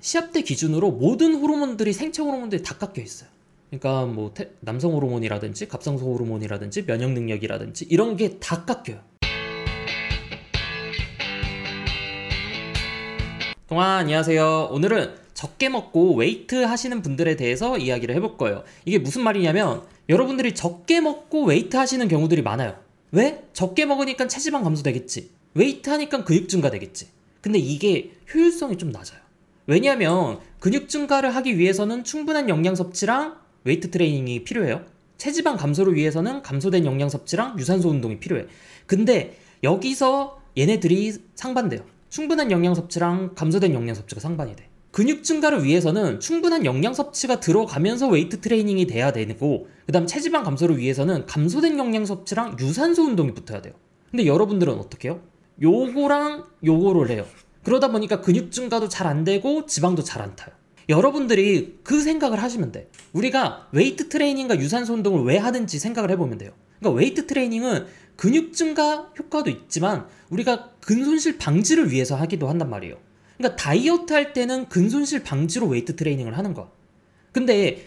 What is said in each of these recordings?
시합 때 기준으로 모든 호르몬들이 생체 호르몬들이 다 깎여 있어요. 그러니까 뭐 남성 호르몬이라든지 갑상선 호르몬이라든지 면역 능력이라든지 이런 게 다 깎여요. 안녕하세요. 오늘은 적게 먹고 웨이트 하시는 분들에 대해서 이야기를 해볼 거예요. 이게 무슨 말이냐면 여러분들이 적게 먹고 웨이트 하시는 경우들이 많아요. 왜? 적게 먹으니까 체지방 감소되겠지. 웨이트 하니까 근육 증가되겠지. 근데 이게 효율성이 좀 낮아요. 왜냐면 근육 증가를 하기 위해서는 충분한 영양 섭취랑 웨이트 트레이닝이 필요해요. 체지방 감소를 위해서는 감소된 영양 섭취랑 유산소 운동이 필요해. 근데 여기서 얘네들이 상반돼요. 충분한 영양 섭취랑 감소된 영양 섭취가 상반이 돼. 근육 증가를 위해서는 충분한 영양 섭취가 들어가면서 웨이트 트레이닝이 돼야 되고, 그 다음 체지방 감소를 위해서는 감소된 영양 섭취랑 유산소 운동이 붙어야 돼요. 근데 여러분들은 어떻게 해요? 요거랑 요거를 해요. 그러다 보니까 근육 증가도 잘 안 되고 지방도 잘 안 타요. 여러분들이 그 생각을 하시면 돼. 우리가 웨이트 트레이닝과 유산소 운동을 왜 하는지 생각을 해보면 돼요. 그러니까 웨이트 트레이닝은 근육 증가 효과도 있지만 우리가 근손실 방지를 위해서 하기도 한단 말이에요. 그러니까 다이어트 할 때는 근손실 방지로 웨이트 트레이닝을 하는 거야. 근데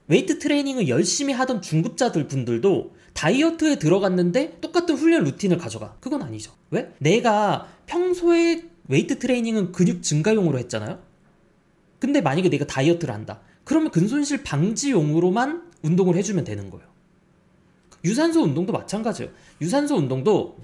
웨이트 트레이닝을 열심히 하던 중급자들 분들도 다이어트에 들어갔는데 똑같은 훈련 루틴을 가져가. 그건 아니죠. 왜? 내가 평소에 웨이트 트레이닝은 근육 증가용으로 했잖아요. 근데 만약에 내가 다이어트를 한다. 그러면 근손실 방지용으로만 운동을 해주면 되는 거예요. 유산소 운동도 마찬가지예요. 유산소 운동도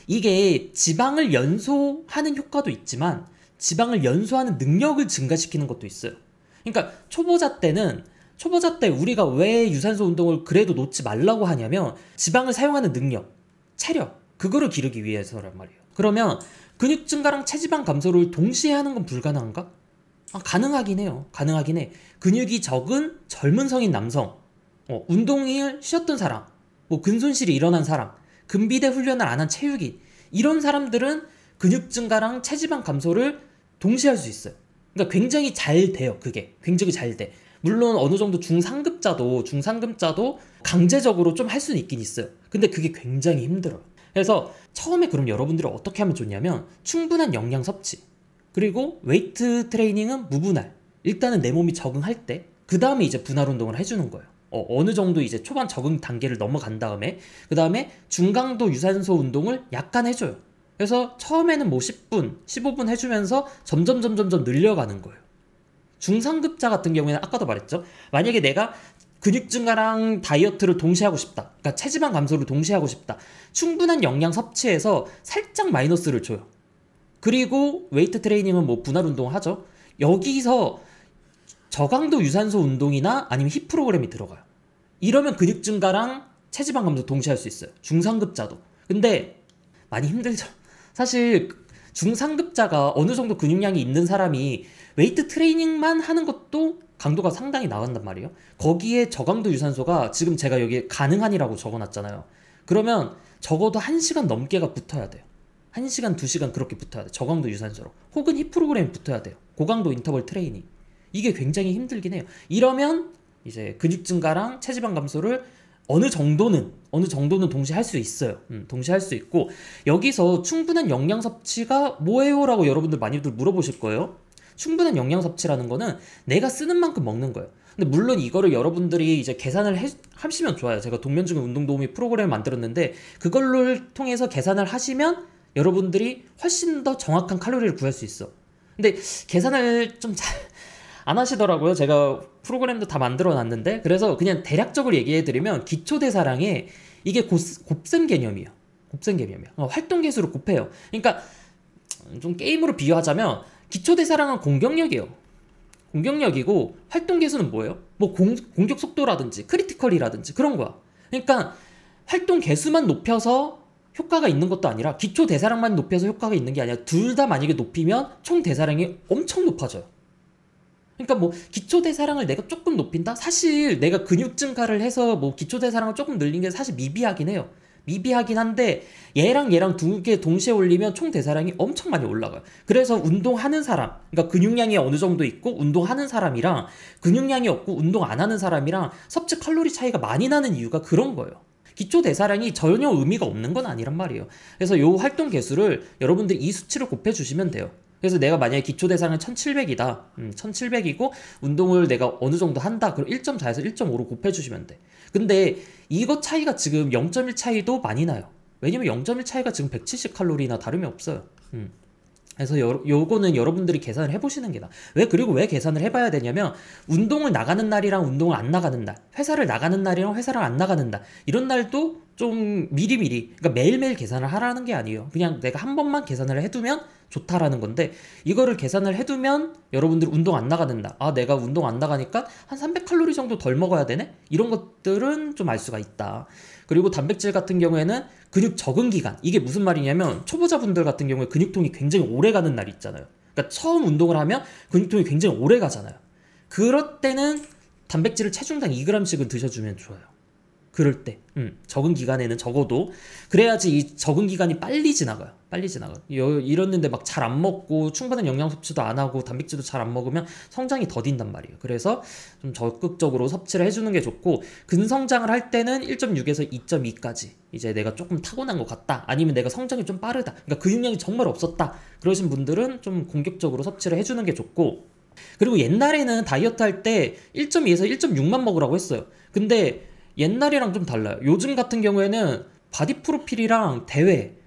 이게 지방을 연소하는 효과도 있지만 지방을 연소하는 능력을 증가시키는 것도 있어요. 그러니까 초보자 때 우리가 왜 유산소 운동을 그래도 놓지 말라고 하냐면 지방을 사용하는 능력, 체력, 그거를 기르기 위해서란 말이에요. 그러면 근육 증가랑 체지방 감소를 동시에 하는 건 불가능한가? 가능하긴 해요. 가능하긴 해. 근육이 적은 젊은 성인 남성, 운동을 쉬었던 사람, 뭐 근손실이 일어난 사람, 근비대 훈련을 안 한 체육인, 이런 사람들은 근육 증가랑 체지방 감소를 동시에 할 수 있어요. 그러니까 굉장히 잘 돼요. 그게 굉장히 잘 돼. 물론 어느 정도 중상급자도 강제적으로 좀 할 수는 있긴 있어요. 근데 그게 굉장히 힘들어요. 그래서 처음에 그럼 여러분들이 어떻게 하면 좋냐면 충분한 영양 섭취, 그리고 웨이트 트레이닝은 무분할. 일단은 내 몸이 적응할 때, 그 다음에 이제 분할 운동을 해주는 거예요. 어느 정도 이제 초반 적응 단계를 넘어간 다음에, 그 다음에 중강도 유산소 운동을 약간 해줘요. 그래서 처음에는 뭐 10분, 15분 해주면서 점점 늘려가는 거예요. 중상급자 같은 경우에는 아까도 말했죠. 만약에 내가 근육 증가랑 다이어트를 동시에 하고 싶다. 그러니까 체지방 감소를 동시에 하고 싶다. 충분한 영양 섭취에서 살짝 마이너스를 줘요. 그리고 웨이트 트레이닝은 뭐 분할 운동을 하죠. 여기서 저강도 유산소 운동이나 아니면 힙 프로그램이 들어가요. 이러면 근육 증가랑 체지방 감소 동시에 할 수 있어요. 중상급자도. 근데 많이 힘들죠. 사실 중상급자가 어느 정도 근육량이 있는 사람이 웨이트 트레이닝만 하는 것도 강도가 상당히 나간단 말이에요. 거기에 저강도 유산소가 지금 제가 여기에 가능한이라고 적어놨잖아요. 그러면 적어도 1시간 넘게가 붙어야 돼요. 1시간, 2시간 그렇게 붙어야 돼. 저강도 유산소로. 혹은 힙 프로그램이 붙어야 돼요. 고강도 인터벌 트레이닝. 이게 굉장히 힘들긴 해요. 이러면 이제 근육 증가랑 체지방 감소를 어느 정도는 동시에 할 수 있어요. 동시에 할 수 있고, 여기서 충분한 영양 섭취가 뭐예요? 라고 여러분들 많이들 물어보실 거예요. 충분한 영양 섭취라는 거는 내가 쓰는 만큼 먹는 거예요. 근데 물론 이거를 여러분들이 이제 계산을 하시면 좋아요. 제가 동면증 운동 도우미 프로그램을 만들었는데 그걸로 통해서 계산을 하시면 여러분들이 훨씬 더 정확한 칼로리를 구할 수 있어. 근데 계산을 좀 잘 안 하시더라고요. 제가 프로그램도 다 만들어 놨는데. 그래서 그냥 대략적으로 얘기해 드리면 기초대사량에 이게 곱셈 개념이에요. 곱셈 개념이에요. 활동 개수를 곱해요. 그러니까 좀 게임으로 비유하자면 기초대사량은 공격력이에요. 공격력이고 활동 개수는 뭐예요? 뭐 공격 속도라든지 크리티컬이라든지 그런 거야. 그러니까 활동 개수만 높여서 효과가 있는 것도 아니라 기초 대사량만 높여서 효과가 있는 게 아니라 둘 다 만약에 높이면 총 대사량이 엄청 높아져요. 그러니까 뭐 기초 대사량을 내가 조금 높인다? 사실 내가 근육 증가를 해서 뭐 기초 대사량을 조금 늘린 게 사실 미비하긴 해요. 미비하긴 한데 얘랑 두 개 동시에 올리면 총 대사량이 엄청 많이 올라가요. 그래서 운동하는 사람, 그러니까 근육량이 어느 정도 있고 운동하는 사람이랑 근육량이 없고 운동 안 하는 사람이랑 섭취 칼로리 차이가 많이 나는 이유가 그런 거예요. 기초 대사량이 전혀 의미가 없는 건 아니란 말이에요. 그래서 요 활동 개수를 여러분들이 이 수치를 곱해주시면 돼요. 그래서 내가 만약에 기초 대사량은 1700이다. 1700이고 운동을 내가 어느 정도 한다. 그럼 1.4에서 1.5로 곱해주시면 돼. 근데 이거 차이가 지금 0.1 차이도 많이 나요. 왜냐면 0.1 차이가 지금 170칼로리나 다름이 없어요. 그래서 요거는 여러분들이 계산을 해보시는 게 나아. 그리고 왜 계산을 해봐야 되냐면, 운동을 나가는 날이랑 운동을 안 나가는 날, 회사를 나가는 날이랑 회사를 안 나가는 날, 이런 날도 좀 미리미리, 그러니까 매일매일 계산을 하라는 게 아니에요. 그냥 내가 한 번만 계산을 해두면 좋다라는 건데, 이거를 계산을 해두면 여러분들 운동 안 나가는 날, 내가 운동 안 나가니까 한 300칼로리 정도 덜 먹어야 되네? 이런 것들은 좀 알 수가 있다. 그리고 단백질 같은 경우에는 근육 적응 기간, 이게 무슨 말이냐면, 초보자분들 같은 경우에 근육통이 굉장히 오래 가는 날이 있잖아요. 그러니까 처음 운동을 하면 근육통이 굉장히 오래 가잖아요. 그럴 때는 단백질을 체중당 2g씩은 드셔주면 좋아요. 그럴 때 적응 기간에는 적어도 그래야지 이 적응 기간이 빨리 지나가요. 이랬는데 막 잘 안 먹고 충분한 영양 섭취도 안 하고 단백질도 잘 안 먹으면 성장이 더딘단 말이에요. 그래서 좀 적극적으로 섭취를 해주는 게 좋고, 근성장을 할 때는 1.6에서 2.2까지 이제 내가 조금 타고난 것 같다, 아니면 내가 성장이 좀 빠르다, 그러니까 근육량이 정말 없었다, 그러신 분들은 좀 공격적으로 섭취를 해주는 게 좋고, 그리고 옛날에는 다이어트 할 때 1.2에서 1.6만 먹으라고 했어요. 근데 옛날이랑 좀 달라요. 요즘 같은 경우에는 바디 프로필이랑 대회,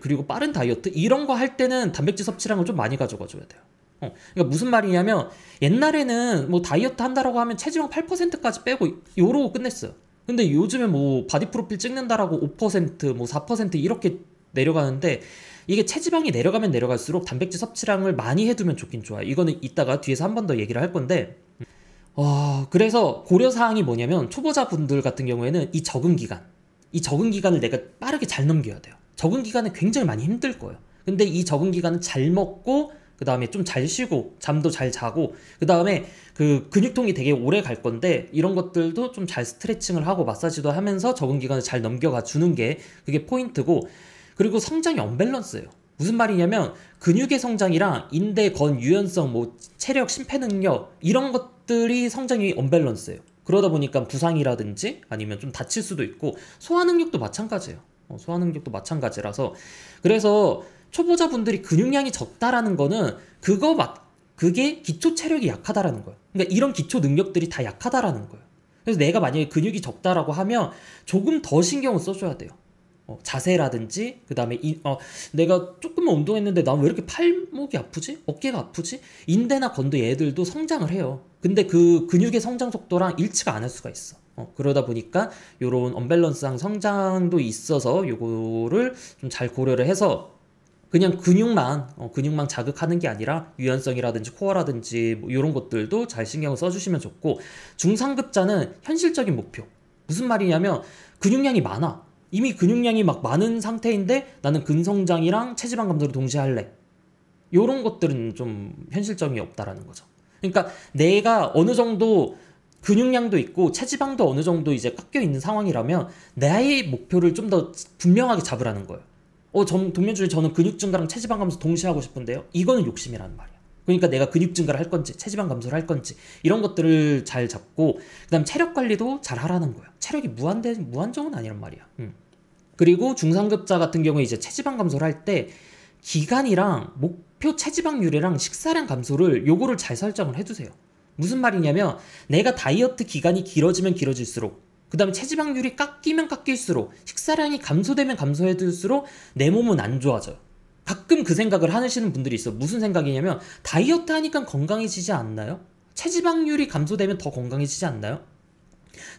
그리고 빠른 다이어트 이런 거 할 때는 단백질 섭취량을 좀 많이 가져가 줘야 돼요. 그러니까 무슨 말이냐면, 옛날에는 뭐 다이어트 한다라고 하면 체지방 8%까지 빼고 요러고 끝냈어요. 근데 요즘에 뭐 바디 프로필 찍는다라고 5%, 뭐 4% 이렇게 내려가는데, 이게 체지방이 내려가면 내려갈수록 단백질 섭취량을 많이 해두면 좋긴 좋아요. 이거는 이따가 뒤에서 한 번 더 얘기를 할 건데, 그래서 고려사항이 뭐냐면, 초보자분들 같은 경우에는 이 적응 기간을 내가 빠르게 잘 넘겨야 돼요. 적응 기간은 굉장히 많이 힘들 거예요. 근데 이 적응 기간은 잘 먹고, 그 다음에 좀 잘 쉬고, 잠도 잘 자고, 그 다음에 그 근육통이 되게 오래 갈 건데, 이런 것들도 좀 잘 스트레칭을 하고 마사지도 하면서 적응 기간을 잘 넘겨가 주는 게 그게 포인트고, 그리고 성장이 언밸런스예요. 무슨 말이냐면, 근육의 성장이랑 인대, 건, 유연성, 뭐 체력, 심폐 능력 이런 것들이 성장이 언밸런스예요. 그러다 보니까 부상이라든지 아니면 좀 다칠 수도 있고, 소화 능력도 마찬가지예요. 소화 능력도 마찬가지라서, 그래서 초보자분들이 근육량이 적다라는 거는 그게 기초 체력이 약하다라는 거예요. 그러니까 이런 기초 능력들이 다 약하다라는 거예요. 그래서 내가 만약에 근육이 적다라고 하면 조금 더 신경을 써줘야 돼요. 자세라든지, 그 다음에 내가 조금만 운동했는데 난 왜 이렇게 팔목이 아프지? 어깨가 아프지? 인대나 건도 얘들도 성장을 해요. 근데 그 근육의 성장 속도랑 일치가 안 할 수가 있어. 그러다 보니까 요런 언밸런스한 성장도 있어서 요거를 좀 잘 고려를 해서, 그냥 근육만 자극하는 게 아니라 유연성이라든지 코어라든지 뭐 이런 것들도 잘 신경을 써주시면 좋고, 중상급자는 현실적인 목표. 무슨 말이냐면, 근육량이 많아. 이미 근육량이 막 많은 상태인데 나는 근성장이랑 체지방 감소를 동시에 할래. 요런 것들은 좀 현실성이 없다라는 거죠. 그러니까 내가 어느 정도 근육량도 있고 체지방도 어느 정도 이제 깎여 있는 상황이라면 나의 목표를 좀 더 분명하게 잡으라는 거예요. 동면주에 저는 근육 증가랑 체지방 감소 동시에 하고 싶은데요. 이거는 욕심이라는 말이야. 그러니까 내가 근육 증가를 할 건지 체지방 감소를 할 건지 이런 것들을 잘 잡고, 그 다음 체력 관리도 잘 하라는 거야. 체력이 무한정은 아니란 말이야. 그리고 중상급자 같은 경우에 이제 체지방 감소를 할 때 기간이랑 목표 체지방률이랑 식사량 감소를 요거를 잘 설정을 해두세요. 무슨 말이냐면, 내가 다이어트 기간이 길어지면 길어질수록, 그 다음에 체지방률이 깎이면 깎일수록, 식사량이 감소되면 감소해둘수록 내 몸은 안 좋아져요. 가끔 그 생각을 하시는 분들이 있어. 무슨 생각이냐면, 다이어트 하니까 건강해지지 않나요? 체지방률이 감소되면 더 건강해지지 않나요?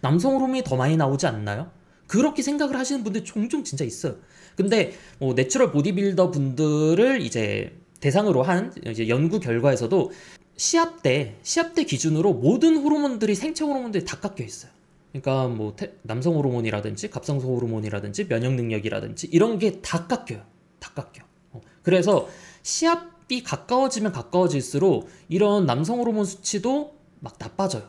남성 호르몬이 더 많이 나오지 않나요? 그렇게 생각을 하시는 분들 종종 진짜 있어요. 근데 내추럴 보디빌더 분들을 이제 대상으로 한 이제 연구 결과에서도 시합 때 기준으로 모든 호르몬들이, 생체 호르몬들이 다 깎여 있어요. 그러니까 뭐 남성 호르몬이라든지 갑상선 호르몬이라든지 면역 능력이라든지 이런 게 다 깎여요. 다 깎여. 그래서 시합이 가까워지면 가까워질수록 이런 남성 호르몬 수치도 막 나빠져요.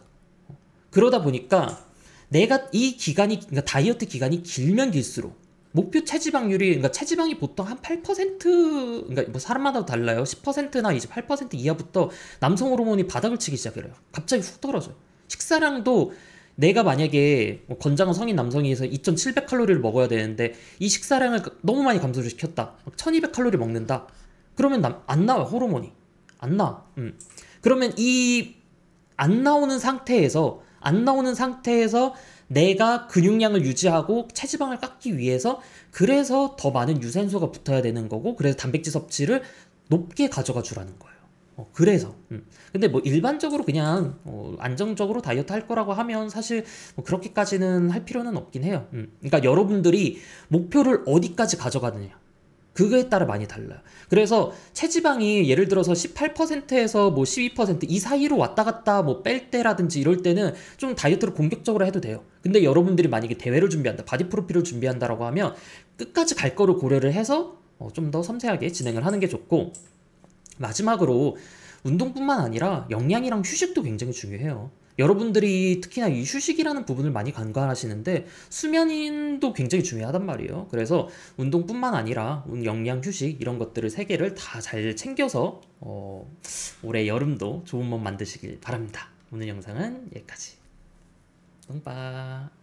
그러다 보니까 내가 그러니까 다이어트 기간이 길면 길수록 목표 체지방률이, 그러니까 체지방이 보통 한 8%, 그러니까 뭐 사람마다 달라요. 10%나 이제 8% 이하부터 남성 호르몬이 바닥을 치기 시작해요. 갑자기 훅 떨어져요. 식사량도 내가 만약에 건장한 성인 남성이어서 2,700칼로리를 먹어야 되는데 이 식사량을 너무 많이 감소를 시켰다. 1,200칼로리 먹는다. 그러면 안 나와요. 호르몬이 안 나와. 그러면 이 안 나오는 상태에서 내가 근육량을 유지하고 체지방을 깎기 위해서, 그래서 더 많은 유산소가 붙어야 되는 거고, 그래서 단백질 섭취를 높게 가져가 주라는 거예요. 그래서 근데 뭐 일반적으로 그냥 안정적으로 다이어트 할 거라고 하면 사실 뭐 그렇게까지는 할 필요는 없긴 해요. 그러니까 여러분들이 목표를 어디까지 가져가느냐, 그거에 따라 많이 달라요. 그래서 체지방이 예를 들어서 18%에서 뭐 12%이 사이로 왔다 갔다 뭐 뺄 때라든지 이럴 때는 좀 다이어트를 공격적으로 해도 돼요. 근데 여러분들이 만약에 대회를 준비한다, 바디 프로필을 준비한다라고 하면 끝까지 갈 거를 고려를 해서 좀 더 섬세하게 진행을 하는 게 좋고, 마지막으로 운동뿐만 아니라 영양이랑 휴식도 굉장히 중요해요. 여러분들이 특히나 이 휴식이라는 부분을 많이 간과하시는데 수면도 굉장히 중요하단 말이에요. 그래서 운동뿐만 아니라 영양, 휴식 이런 것들을 세 개를 다 잘 챙겨서 올해 여름도 좋은 몸 만드시길 바랍니다. 오늘 영상은 여기까지. 똥빠.